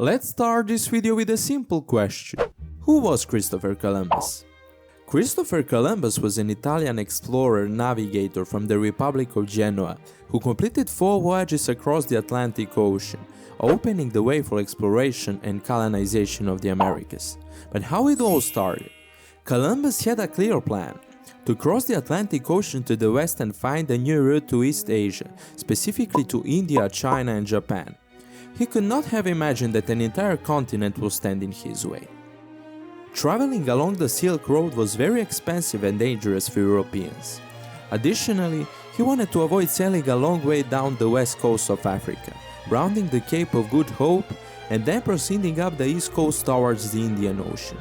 Let's start this video with a simple question. Who was Christopher Columbus? Christopher Columbus was an Italian explorer and navigator from the Republic of Genoa who completed 4 voyages across the Atlantic Ocean, opening the way for exploration and colonization of the Americas. But how it all started? Columbus had a clear plan: to cross the Atlantic Ocean to the west and find a new route to East Asia, specifically to India, China and Japan. He could not have imagined that an entire continent would stand in his way. Traveling along the Silk Road was very expensive and dangerous for Europeans. Additionally, he wanted to avoid sailing a long way down the west coast of Africa, rounding the Cape of Good Hope and then proceeding up the east coast towards the Indian Ocean.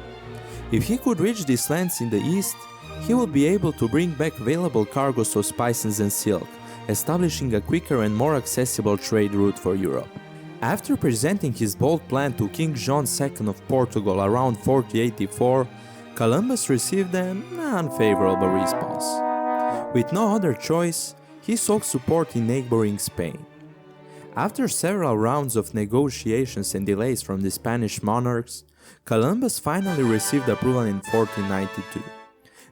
If he could reach these lands in the east, he would be able to bring back valuable cargoes of spices and silk, establishing a quicker and more accessible trade route for Europe. After presenting his bold plan to King John II of Portugal around 1484, Columbus received an unfavorable response. With no other choice, he sought support in neighboring Spain. After several rounds of negotiations and delays from the Spanish monarchs, Columbus finally received approval in 1492.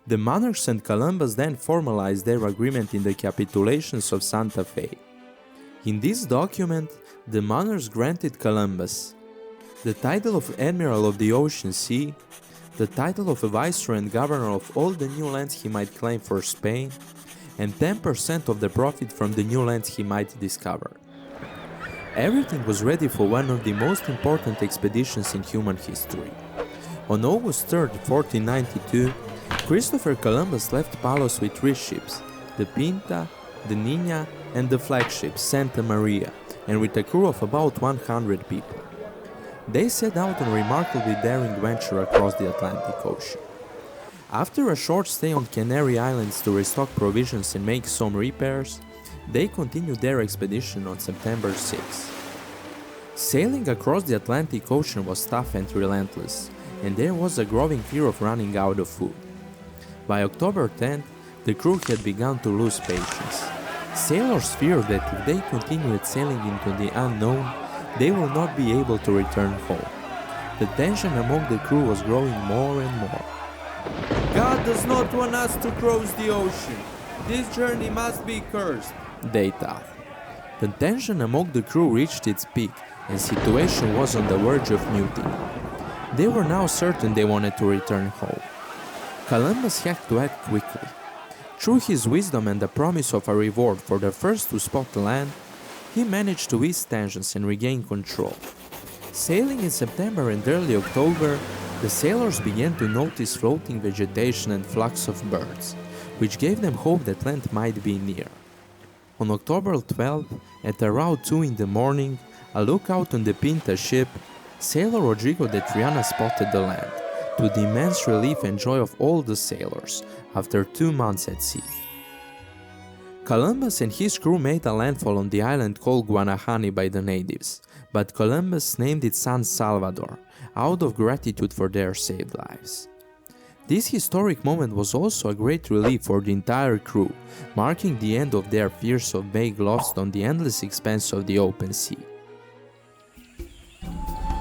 The monarchs and Columbus then formalized their agreement in the capitulations of Santa Fe. In this document, the monarchs granted Columbus the title of Admiral of the Ocean Sea, the title of a Viceroy and Governor of all the new lands he might claim for Spain, and 10% of the profit from the new lands he might discover. Everything was ready for one of the most important expeditions in human history. On August 3, 1492, Christopher Columbus left Palos with 3 ships, the Pinta, the Niña, and the flagship Santa Maria, and with a crew of about 100 people. They set out on a remarkably daring venture across the Atlantic Ocean. After a short stay on Canary Islands to restock provisions and make some repairs, they continued their expedition on September 6. Sailing across the Atlantic Ocean was tough and relentless, and there was a growing fear of running out of food. By October 10th, the crew had begun to lose patience. Sailors feared that if they continued sailing into the unknown, they will not be able to return home. The tension among the crew was growing more and more. "God does not want us to cross the ocean. This journey must be cursed," they thought. The tension among the crew reached its peak, and the situation was on the verge of mutiny. They were now certain they wanted to return home. Columbus had to act quickly. Through his wisdom and the promise of a reward for the first to spot the land, he managed to ease tensions and regain control. Sailing in September and early October, the sailors began to notice floating vegetation and flocks of birds, which gave them hope that land might be near. On October 12, at around 2 in the morning, a lookout on the Pinta ship, sailor Rodrigo de Triana spotted the land, to the immense relief and joy of all the sailors, after 2 months at sea. Columbus and his crew made a landfall on the island called Guanahani by the natives, but Columbus named it San Salvador, out of gratitude for their saved lives. This historic moment was also a great relief for the entire crew, marking the end of their fears of being lost on the endless expanse of the open sea.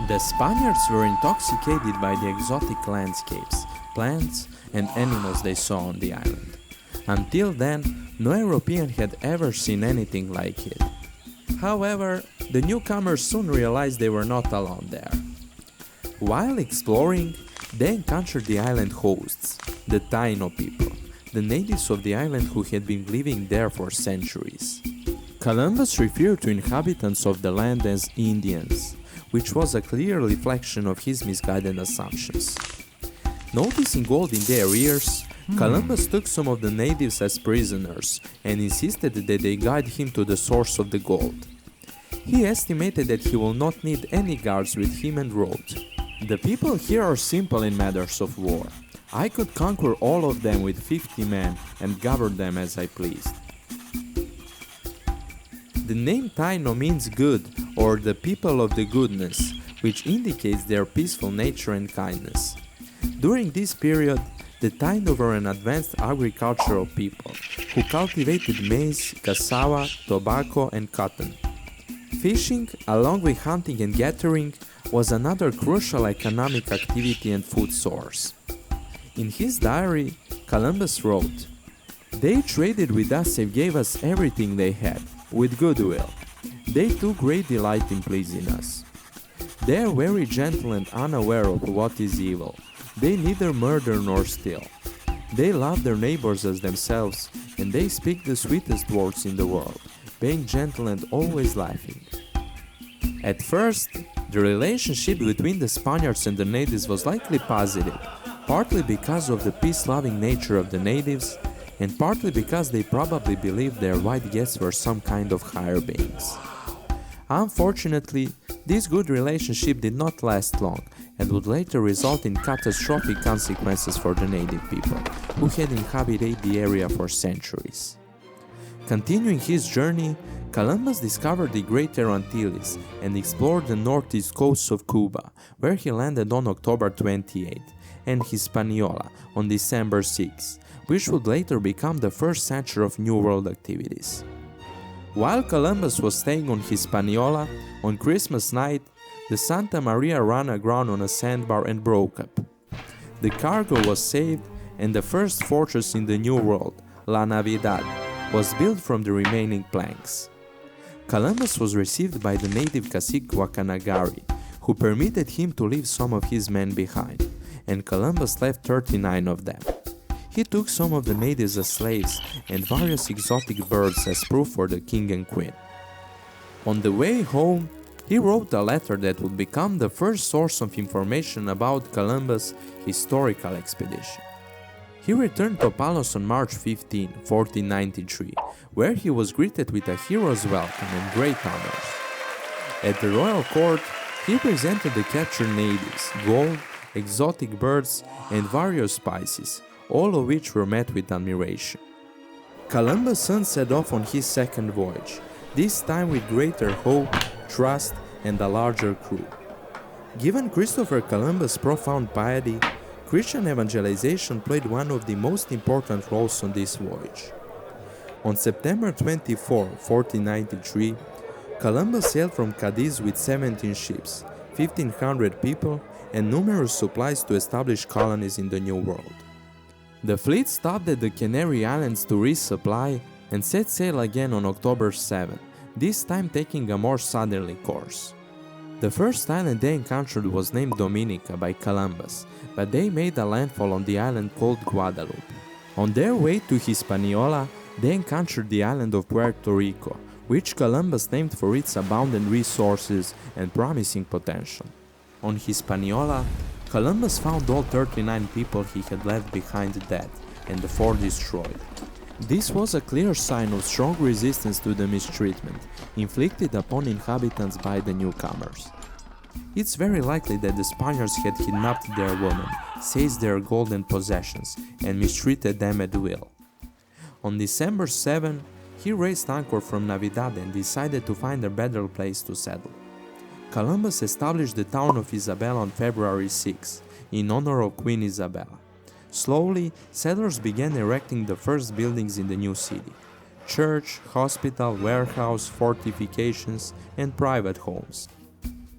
The Spaniards were intoxicated by the exotic landscapes, plants, and animals they saw on the island. Until then, no European had ever seen anything like it. However, the newcomers soon realized they were not alone there. While exploring, they encountered the island hosts, the Taino people, the natives of the island who had been living there for centuries. Columbus referred to inhabitants of the land as Indians, which was a clear reflection of his misguided assumptions. Noticing gold in their ears, Columbus took some of the natives as prisoners and insisted that they guide him to the source of the gold. He estimated that he will not need any guards with him and wrote, "The people here are simple in matters of war. I could conquer all of them with 50 men and govern them as I pleased." The name Taino means good, or the people of the goodness, which indicates their peaceful nature and kindness. During this period, the Taino were an advanced agricultural people who cultivated maize, cassava, tobacco, and cotton. Fishing, along with hunting and gathering, was another crucial economic activity and food source. In his diary, Columbus wrote, "They traded with us and gave us everything they had, with goodwill. They took great delight in pleasing us. They are very gentle and unaware of what is evil. They neither murder nor steal. They love their neighbors as themselves, and they speak the sweetest words in the world, being gentle and always laughing." At first, the relationship between the Spaniards and the natives was likely positive, partly because of the peace-loving nature of the natives, and partly because they probably believed their white guests were some kind of higher beings. Unfortunately, this good relationship did not last long and would later result in catastrophic consequences for the native people, who had inhabited the area for centuries. Continuing his journey, Columbus discovered the Greater Antilles and explored the northeast coast of Cuba, where he landed on October 28, and Hispaniola on December 6, which would later become the first center of New World activities. While Columbus was staying on Hispaniola, on Christmas night, the Santa Maria ran aground on a sandbar and broke up. The cargo was saved, and the first fortress in the New World, La Navidad, was built from the remaining planks. Columbus was received by the native cacique Wakanagari, who permitted him to leave some of his men behind, and Columbus left 39 of them. He took some of the natives as slaves and various exotic birds as proof for the king and queen. On the way home, he wrote a letter that would become the first source of information about Columbus' historical expedition. He returned to Palos on March 15, 1493, where he was greeted with a hero's welcome and great honors. At the royal court, he presented the captured natives, gold, exotic birds, and various spices, all of which were met with admiration. Columbus soon set off on his second voyage, this time with greater hope, trust, and a larger crew. Given Christopher Columbus' profound piety, Christian evangelization played one of the most important roles on this voyage. On September 24, 1493, Columbus sailed from Cadiz with 17 ships, 1,500 people, and numerous supplies to establish colonies in the New World. The fleet stopped at the Canary Islands to resupply and set sail again on October 7, this time taking a more southerly course. The first island they encountered was named Dominica by Columbus, but they made a landfall on the island called Guadalupe. On their way to Hispaniola, they encountered the island of Puerto Rico, which Columbus named for its abundant resources and promising potential. On Hispaniola, Columbus found all 39 people he had left behind dead and the fort destroyed. This was a clear sign of strong resistance to the mistreatment inflicted upon inhabitants by the newcomers. It's very likely that the Spaniards had kidnapped their women, seized their gold and possessions, and mistreated them at will. On December 7, he raised anchor from Navidad and decided to find a better place to settle. Columbus established the town of Isabela on February 6, in honor of Queen Isabella. Slowly, settlers began erecting the first buildings in the new city: church, hospital, warehouse, fortifications, and private homes.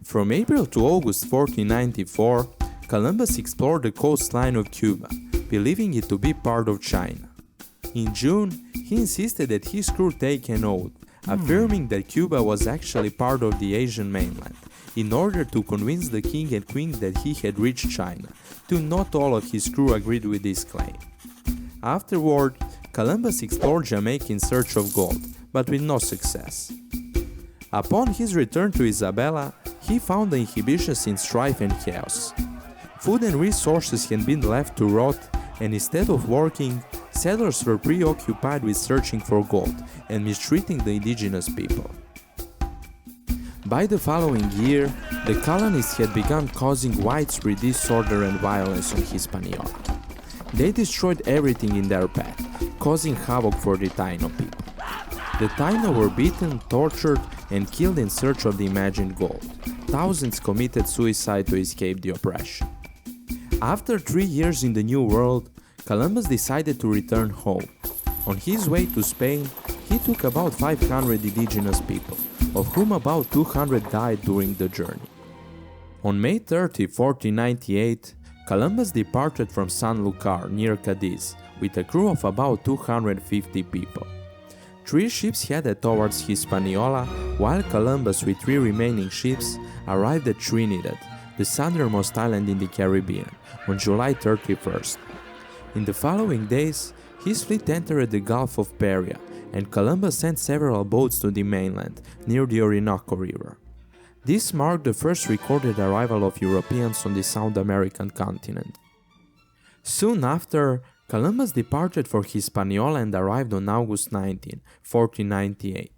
From April to August 1494, Columbus explored the coastline of Cuba, believing it to be part of China. In June, he insisted that his crew take an oath, affirming that Cuba was actually part of the Asian mainland, in order to convince the king and queen that he had reached China, though not all of his crew agreed with this claim. Afterward, Columbus explored Jamaica in search of gold, but with no success. Upon his return to Isabela, he found the inhibitions in strife and chaos. Food and resources had been left to rot, and instead of working, settlers were preoccupied with searching for gold and mistreating the indigenous people. By the following year, the colonists had begun causing widespread disorder and violence on Hispaniola. They destroyed everything in their path, causing havoc for the Taino people. The Taino were beaten, tortured, and killed in search of the imagined gold. Thousands committed suicide to escape the oppression. After 3 years in the New World, Columbus decided to return home. On his way to Spain, he took about 500 indigenous people, of whom about 200 died during the journey. On May 30, 1498, Columbus departed from San Lucar near Cadiz with a crew of about 250 people. 3 ships headed towards Hispaniola, while Columbus with 3 remaining ships arrived at Trinidad, the southernmost island in the Caribbean, on July 31st. In the following days, his fleet entered the Gulf of Paria, and Columbus sent several boats to the mainland, near the Orinoco River. This marked the first recorded arrival of Europeans on the South American continent. Soon after, Columbus departed for Hispaniola and arrived on August 19, 1498.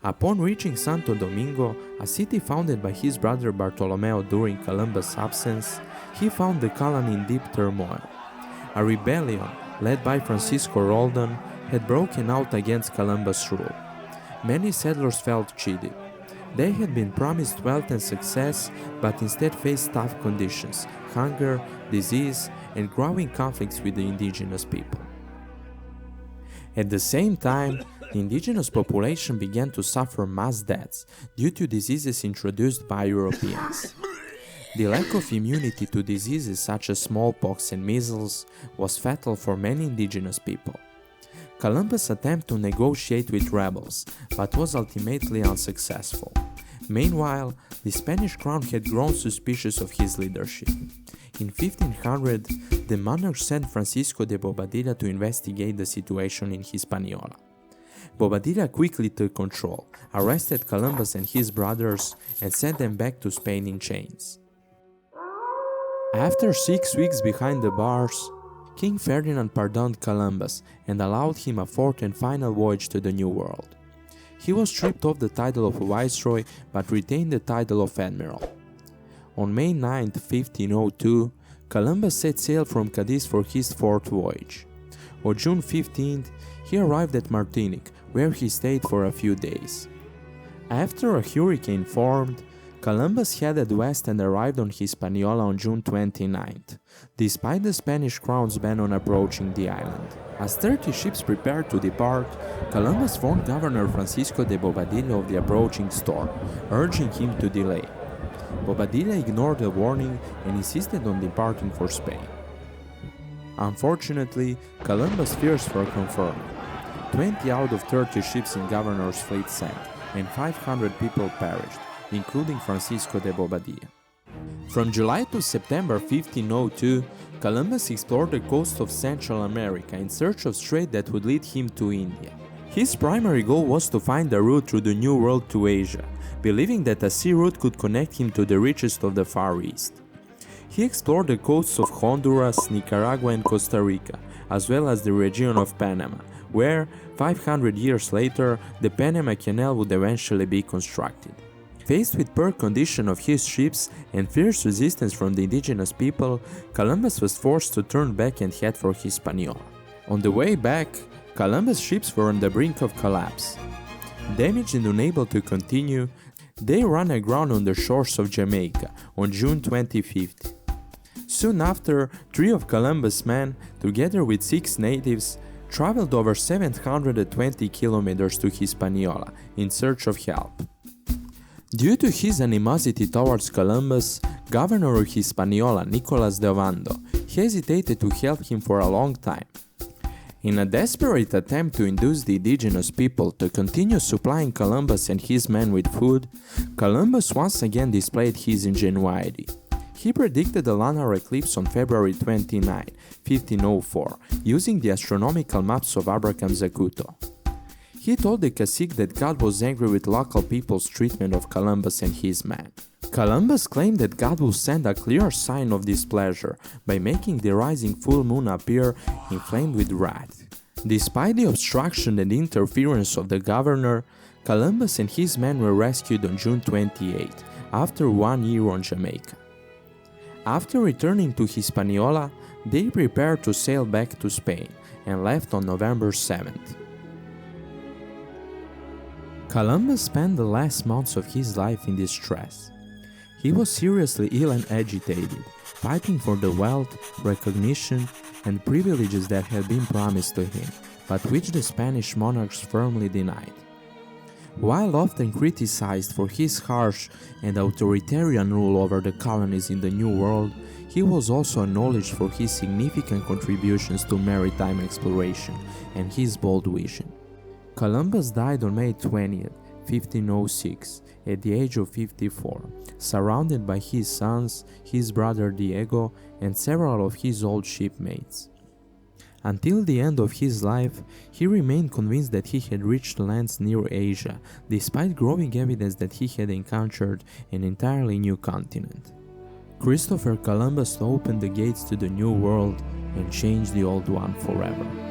Upon reaching Santo Domingo, a city founded by his brother Bartolomeo during Columbus' absence, he found the colony in deep turmoil. A rebellion, led by Francisco Roldan, had broken out against Columbus' rule. Many settlers felt cheated. They had been promised wealth and success, but instead faced tough conditions, hunger, disease, and growing conflicts with the indigenous people. At the same time, the indigenous population began to suffer mass deaths due to diseases introduced by Europeans. The lack of immunity to diseases such as smallpox and measles was fatal for many indigenous people. Columbus attempted to negotiate with rebels, but was ultimately unsuccessful. Meanwhile, the Spanish crown had grown suspicious of his leadership. In 1500, the monarch sent Francisco de Bobadilla to investigate the situation in Hispaniola. Bobadilla quickly took control, arrested Columbus and his brothers, and sent them back to Spain in chains. After 6 weeks behind the bars, King Ferdinand pardoned Columbus and allowed him a 4th and final voyage to the New World. He was stripped of the title of Viceroy but retained the title of Admiral. On May 9, 1502, Columbus set sail from Cadiz for his 4th voyage. On June 15, he arrived at Martinique, where he stayed for a few days. After a hurricane formed, Columbus headed west and arrived on Hispaniola on June 29th, despite the Spanish crown's ban on approaching the island. As 30 ships prepared to depart, Columbus warned Governor Francisco de Bobadilla of the approaching storm, urging him to delay. Bobadilla ignored the warning and insisted on departing for Spain. Unfortunately, Columbus' fears were confirmed. 20 out of 30 ships in Governor's fleet sank, and 500 people perished, including Francisco de Bobadilla. From July to September 1502, Columbus explored the coast of Central America in search of strait that would lead him to India. His primary goal was to find a route through the New World to Asia, believing that a sea route could connect him to the richest of the Far East. He explored the coasts of Honduras, Nicaragua, and Costa Rica, as well as the region of Panama, where, 500 years later, the Panama Canal would eventually be constructed. Faced with poor condition of his ships and fierce resistance from the indigenous people, Columbus was forced to turn back and head for Hispaniola. On the way back, Columbus' ships were on the brink of collapse. Damaged and unable to continue, they ran aground on the shores of Jamaica on June 25th. Soon after, 3 of Columbus' men, together with 6 natives, traveled over 720 kilometers to Hispaniola in search of help. Due to his animosity towards Columbus, Governor of Hispaniola, Nicolas de Ovando, hesitated to help him for a long time. In a desperate attempt to induce the indigenous people to continue supplying Columbus and his men with food, Columbus once again displayed his ingenuity. He predicted a lunar eclipse on February 29, 1504, using the astronomical maps of Abraham Zacuto. He told the cacique that God was angry with local people's treatment of Columbus and his men. Columbus claimed that God will send a clear sign of displeasure by making the rising full moon appear inflamed with wrath. Despite the obstruction and interference of the governor, Columbus and his men were rescued on June 28, after 1 year on Jamaica. After returning to Hispaniola, they prepared to sail back to Spain and left on November 7th. Columbus spent the last months of his life in distress. He was seriously ill and agitated, fighting for the wealth, recognition, and privileges that had been promised to him, but which the Spanish monarchs firmly denied. While often criticized for his harsh and authoritarian rule over the colonies in the New World, he was also acknowledged for his significant contributions to maritime exploration and his bold vision. Columbus died on May 20th, 1506, at the age of 54, surrounded by his sons, his brother Diego, and several of his old shipmates. Until the end of his life, he remained convinced that he had reached lands near Asia, despite growing evidence that he had encountered an entirely new continent. Christopher Columbus opened the gates to the New World and changed the old one forever.